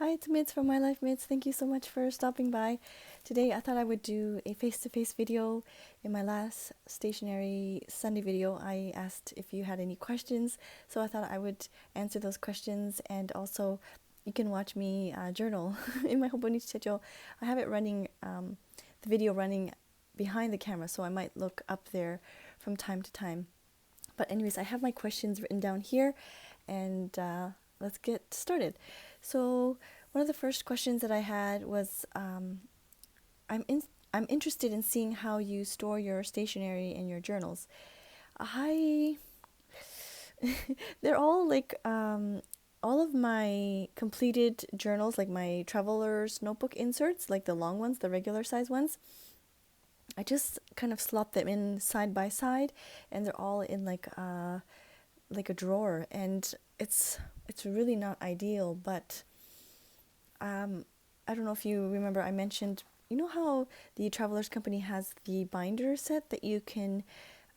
Hi, it's Mids from My Life Mids. Thank you so much for stopping by. Today I thought I would do a face-to-face video. In my last Stationery Sunday video, I asked if you had any questions, so I thought I would answer those questions, and also you can watch me journal in my Hobonichi Cousin. I have it running, the video running behind the camera, so I might look up there from time to time. But anyways, I have my questions written down here, and let's get started. So one of the first questions that I had was, I'm interested in seeing how you store your stationery in your journals. I they're all like all of my completed journals, like my traveler's notebook inserts, like the long ones, the regular size ones. I just kind of slot them in side by side, and they're all in like a drawer, and it's really not ideal, but I don't know if you remember, I mentioned, you know how the Travelers Company has the binder set that you can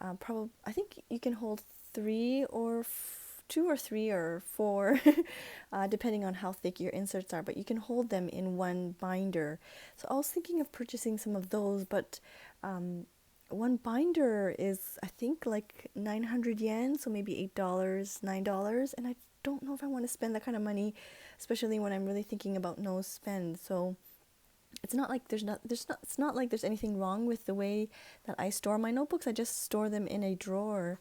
I think you can hold two or three or four, depending on how thick your inserts are, but you can hold them in one binder. So I was thinking of purchasing some of those, but one binder is, I think, like 900 yen, so maybe $8, $9, and I don't know if I want to spend that kind of money, especially when I'm really thinking about no spend. So it's not like it's not like there's anything wrong with the way that I store my notebooks. I just store them in a drawer,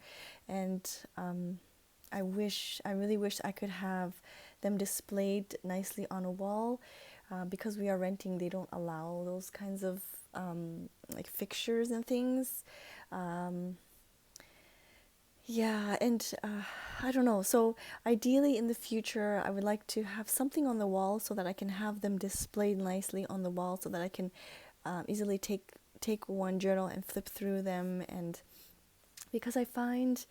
and I really wish I could have them displayed nicely on a wall. Because we are renting, they don't allow those kinds of like fixtures and things. Yeah, and I don't know. So ideally in the future, I would like to have something on the wall so that I can have them displayed nicely on the wall, so that I can easily take one journal and flip through them. And because I find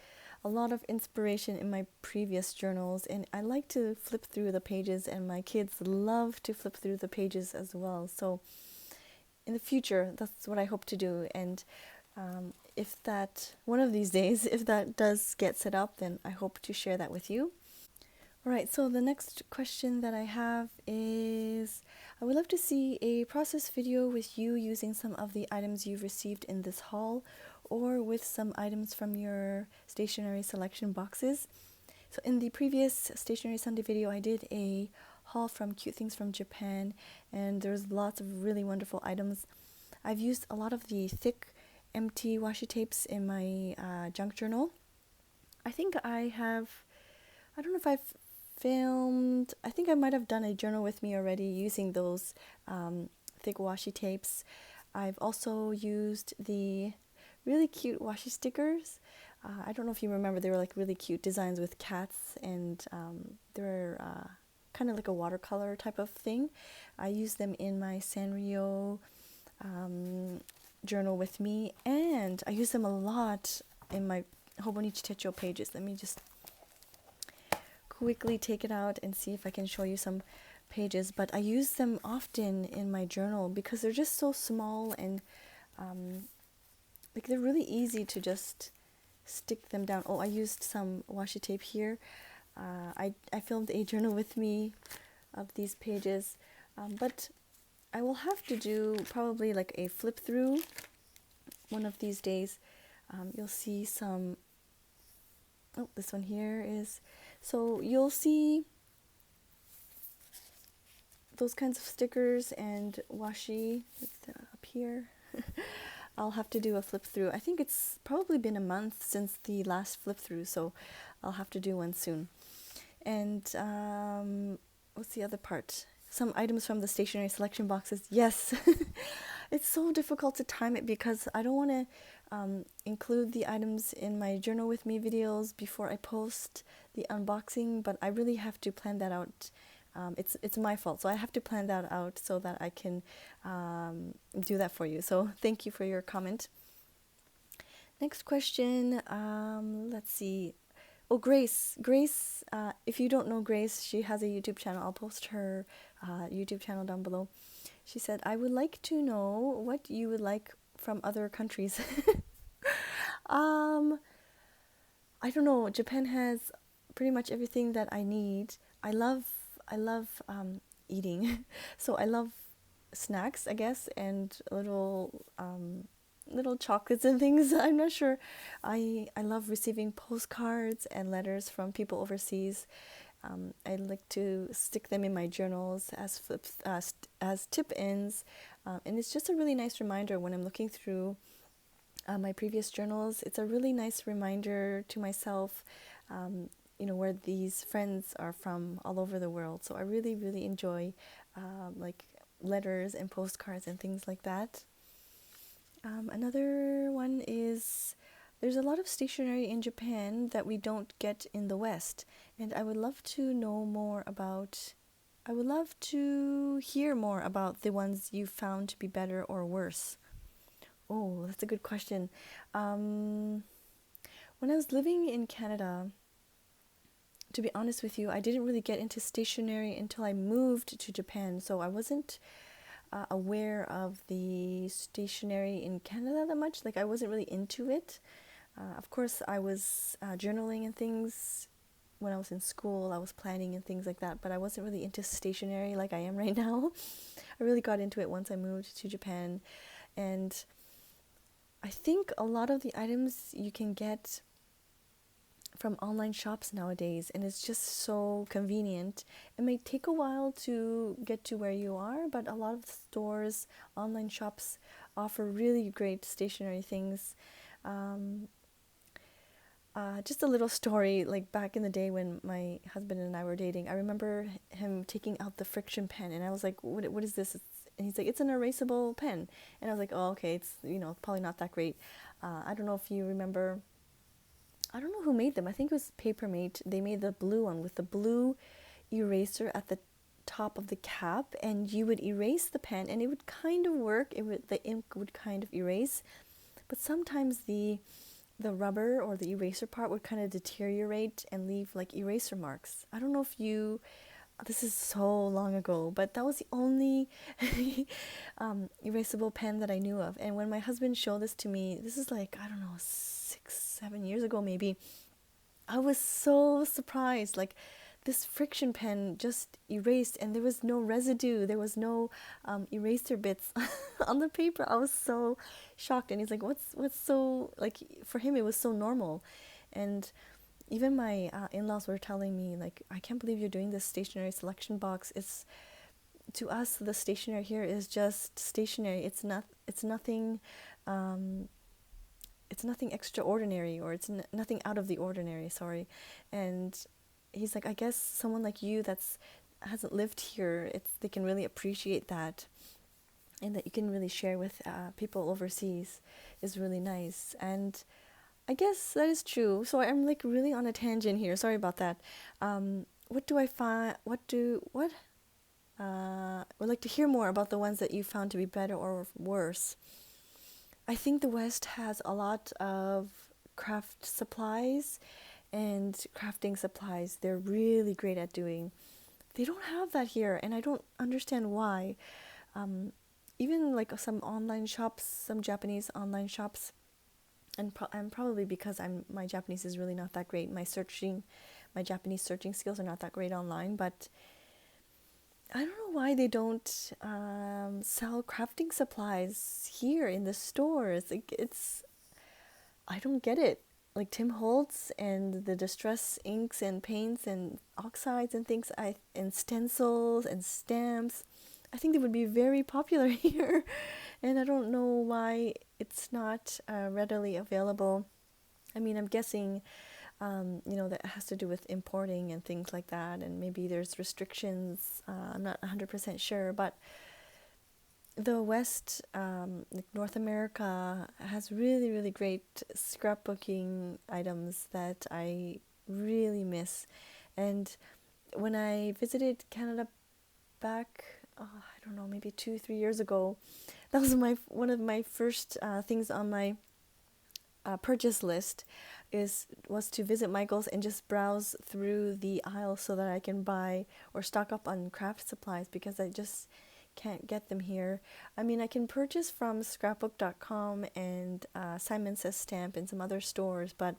a lot of inspiration in my previous journals, and I like to flip through the pages, and my kids love to flip through the pages as well. So in the future, that's what I hope to do. And if that, one of these days, if that does get set up, then I hope to share that with you. All right, so the next question that I have is, I would love to see a process video with you using some of the items you've received in this haul, or with some items from your stationery selection boxes. So in the previous Stationery Sunday video, I did a haul from Cute Things from Japan, and there's lots of really wonderful items. I've used a lot of the thick, empty washi tapes in my junk journal. I think I don't know if I've filmed, I think I might have done a journal with me already using those thick washi tapes. I've also used the really cute washi stickers. I don't know if you remember, they were like really cute designs with cats, and they were kind of like a watercolor type of thing. I used them in my Sanrio journal with me, and I use them a lot in my Hobonichi Techo pages. Let me just quickly take it out and see if I can show you some pages. But I use them often in my journal because they're just so small, and like they're really easy to just stick them down. Oh, I used some washi tape here. I filmed a journal with me of these pages, but I will have to do probably like a flip through one of these days. You'll see some, oh, this one here is, so you'll see those kinds of stickers and washi up here. I'll have to do a flip through. I think it's probably been a month since the last flip through, so I'll have to do one soon. And what's the other part? Some items from the stationery selection boxes. Yes, it's so difficult to time it because I don't want to include the items in my journal with me videos before I post the unboxing, but I really have to plan that out. It's my fault, so I have to plan that out so that I can do that for you. So thank you for your comment. Next question, let's see. Oh, Grace, if you don't know Grace, she has a YouTube channel. I'll post her YouTube channel down below. She said, I would like to know what you would like from other countries. I don't know. Japan has pretty much everything that I need. I love eating. So I love snacks, I guess, and little chocolates and things. I'm not sure. I love receiving postcards and letters from people overseas. I like to stick them in my journals as as tip ins, and it's just a really nice reminder when I'm looking through my previous journals. It's a really nice reminder to myself, where these friends are from all over the world. So I really, really enjoy like letters and postcards and things like that. Another one is there's a lot of stationery in Japan that we don't get in the West, and I would love to know more about. I would love to hear more about the ones you found to be better or worse. Oh, that's a good question. Um, when I was living in Canada, to be honest with you, I didn't really get into stationery until I moved to Japan, so I wasn't aware of the stationery in Canada that much. Like, I wasn't really into it. Of course, I was journaling and things when I was in school. I was planning and things like that, but I wasn't really into stationery like I am right now. I really got into it once I moved to Japan, and I think a lot of the items you can get from online shops nowadays, and it's just so convenient. It may take a while to get to where you are, but a lot of stores, online shops offer really great stationery things. Um, just a little story, like back in the day when my husband and I were dating, I remember him taking out the friction pen, and I was like, what is this? And he's like, it's an erasable pen. And I was like, oh, okay, it's, probably not that great. I don't know if you remember, I don't know who made them. I think it was Papermate. They made the blue one with the blue eraser at the top of the cap, and you would erase the pen, and it would kind of work. The ink would kind of erase, but sometimes the rubber or the eraser part would kind of deteriorate and leave like eraser marks. I don't know if you, this is so long ago, but that was the only erasable pen that I knew of. And when my husband showed this to me, this is like, I don't know, 6, 7 years ago maybe, I was so surprised. Like, this friction pen just erased, and there was no residue, there was no eraser bits on the paper. I was so shocked, and he's like, what's so, like, for him it was so normal. And even my in-laws were telling me, like, I can't believe you're doing this stationery selection box. It's, to us, the stationery here is just stationery. It's nothing it's nothing extraordinary, or it's nothing out of the ordinary, sorry. And he's like, I guess someone like you that's hasn't lived here, they can really appreciate that, and that you can really share with people overseas is really nice. And I guess that is true. So I'm like really on a tangent here. Sorry about that. What do I find? What? Would like to hear more about the ones that you found to be better or worse. I think the West has a lot of craft supplies and crafting supplies. They're really great at doing. They don't have that here, and I don't understand why. Even like some online shops, some Japanese online shops, and probably because my Japanese is really not that great. My Japanese searching skills are not that great online, but I don't know why they don't sell crafting supplies here in the stores. Like, I don't get it. Like Tim Holtz and the distress inks and paints and oxides and things, and stencils and stamps, I think they would be very popular here, and I don't know why it's not readily available. I mean, I'm guessing, that has to do with importing and things like that, and maybe there's restrictions. I'm not 100% sure, but the West, like North America, has really, really great scrapbooking items that I really miss. And when I visited Canada back, I don't know, maybe 2, 3 years ago, that was one of my first things on my purchase list was to visit Michael's and just browse through the aisle so that I can buy or stock up on craft supplies, because I just can't get them here. I mean, I can purchase from scrapbook.com and Simon Says Stamp and some other stores, but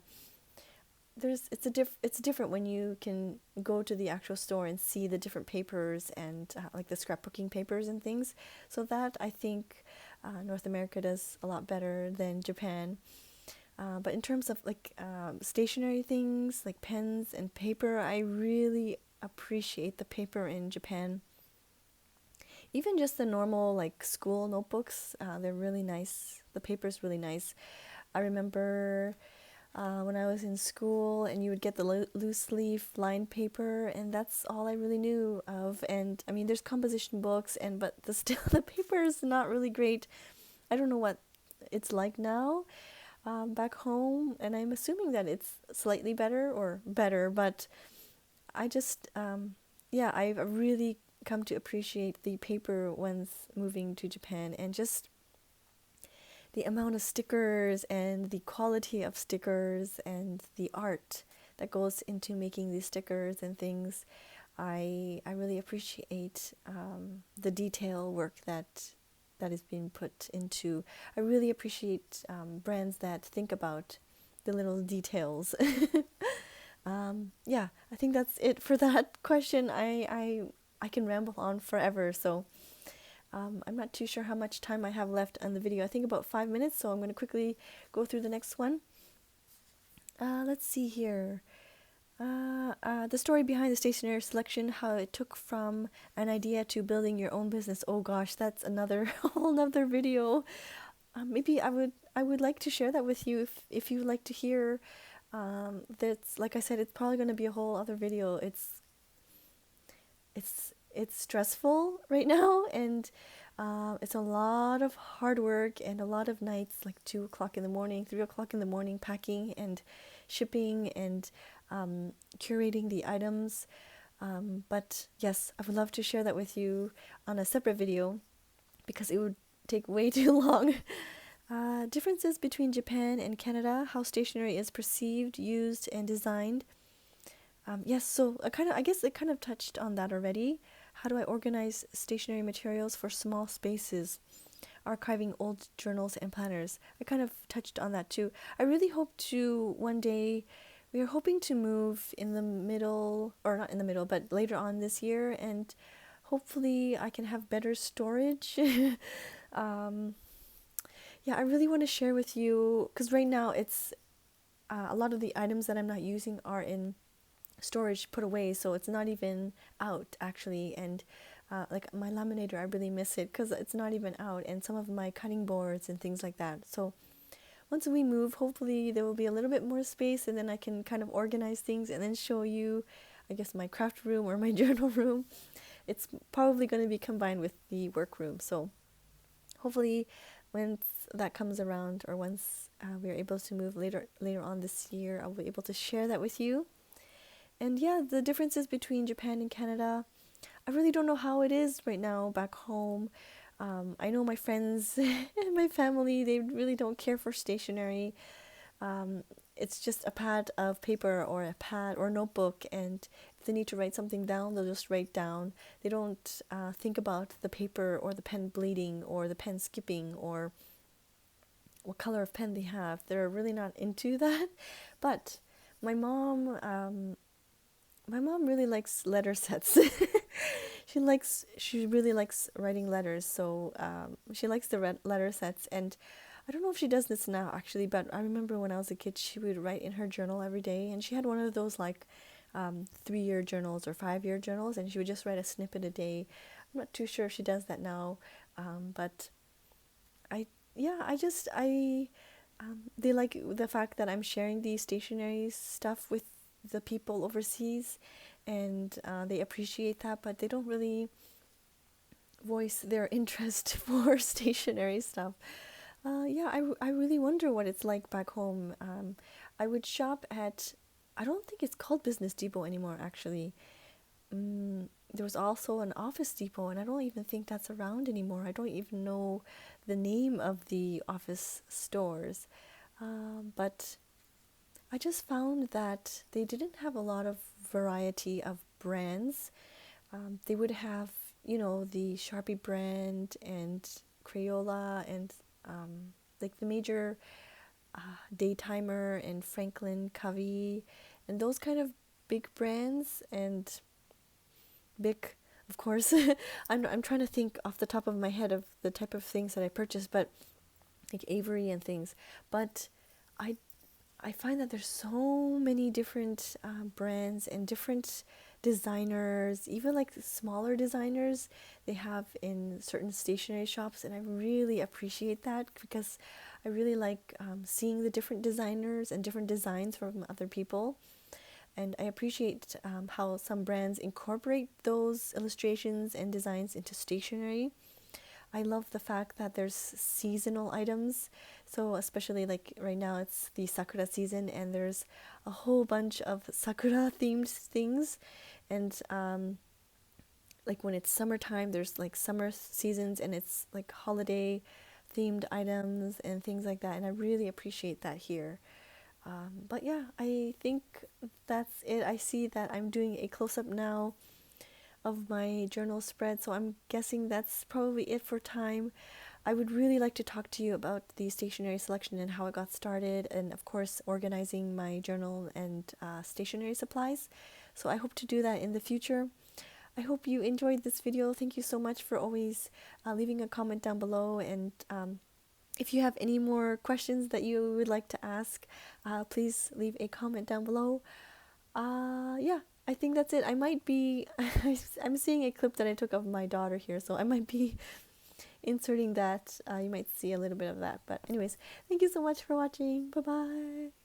it's different when you can go to the actual store and see the different papers and like the scrapbooking papers and things. So that I think North America does a lot better than Japan. But in terms of like stationery things like pens and paper, I really appreciate the paper in Japan. Even just the normal like school notebooks, they're really nice. The paper's really nice. I remember when I was in school and you would get the loose leaf lined paper, and that's all I really knew of. And I mean, there's composition books, and but still the paper is not really great. I don't know what it's like now back home, and I'm assuming that it's slightly better or better, but I just, yeah, I've really come to appreciate the paper once moving to Japan, and just the amount of stickers and the quality of stickers and the art that goes into making these stickers and things. I really appreciate the detail work that is being put into. I really appreciate brands that think about the little details. Yeah, I think that's it for that question. I can ramble on forever, so I'm not too sure how much time I have left on the video. I think about 5 minutes, so I'm going to quickly go through the next one. Let's see here. The story behind the stationery selection, how it took from an idea to building your own business. Oh gosh, that's another whole nother video. Maybe I would like to share that with you if you would like to hear. That's, like I said, it's probably going to be a whole other video. It's stressful right now, and it's a lot of hard work and a lot of nights, like 2 o'clock in the morning, 3 o'clock in the morning, packing and shipping and curating the items. But yes, I would love to share that with you on a separate video because it would take way too long. Differences between Japan and Canada, how stationery is perceived, used, and designed. Yes, so I guess it kind of touched on that already. How do I organize stationery materials for small spaces? Archiving old journals and planners. I kind of touched on that too. I really hope to one day, we are hoping to move in the middle, or not in the middle, but later on this year, and hopefully I can have better storage. Yeah, I really want to share with you, because right now it's a lot of the items that I'm not using are in storage put away, so it's not even out actually. And like my laminator, I really miss it because it's not even out, and some of my cutting boards and things like that. So once we move, hopefully there will be a little bit more space, and then I can kind of organize things and then show you, I guess, my craft room or my journal room. It's probably going to be combined with the work room, so hopefully once that comes around, or once we are able to move later on this year, I'll be able to share that with you. And yeah, the differences between Japan and Canada, I really don't know how it is right now back home. I know my friends and my family, they really don't care for stationery. It's just a pad of paper or a pad or notebook, and if they need to write something down, they'll just write down. They don't think about the paper or the pen bleeding or the pen skipping or what color of pen they have. They're really not into that. But my mom, really likes letter sets. She really likes writing letters, so she likes the letter sets. And I don't know if she does this now actually, but I remember when I was a kid, she would write in her journal every day, and she had one of those like 3-year journals or 5-year journals, and she would just write a snippet a day. I'm not too sure if she does that now, but I they like the fact that I'm sharing the stationery stuff with the people overseas, and they appreciate that, but they don't really voice their interest for stationery stuff. Yeah, I really wonder what it's like back home. I would shop at, I don't think it's called Business Depot anymore, actually. There was also an Office Depot, and I don't even think that's around anymore. I don't even know the name of the office stores. But I just found that they didn't have a lot of variety of brands. They would have, the Sharpie brand and Crayola and like the major Daytimer and Franklin Covey and those kind of big brands, and Bic, of course. I'm trying to think off the top of my head of the type of things that I purchased, but like Avery and things. But I I find that there's so many different brands and different designers, even like smaller designers they have in certain stationery shops, and I really appreciate that because I really like seeing the different designers and different designs from other people. And I appreciate how some brands incorporate those illustrations and designs into stationery. I love the fact that there's seasonal items. So especially like right now it's the sakura season and there's a whole bunch of sakura themed things. And like when it's summertime, there's like summer seasons and it's like holiday themed items and things like that. And I really appreciate that here. But yeah, I think that's it. I see that I'm doing a close up now of my journal spread, so I'm guessing that's probably it for time. I would really like to talk to you about the stationery selection and how it got started, and of course, organizing my journal and stationery supplies. So I hope to do that in the future. I hope you enjoyed this video. Thank you so much for always leaving a comment down below. And if you have any more questions that you would like to ask, please leave a comment down below. Yeah, I think that's it. I might be, I'm seeing a clip that I took of my daughter here, so I might be inserting that. You might see a little bit of that. But anyways, thank you so much for watching. Bye-bye.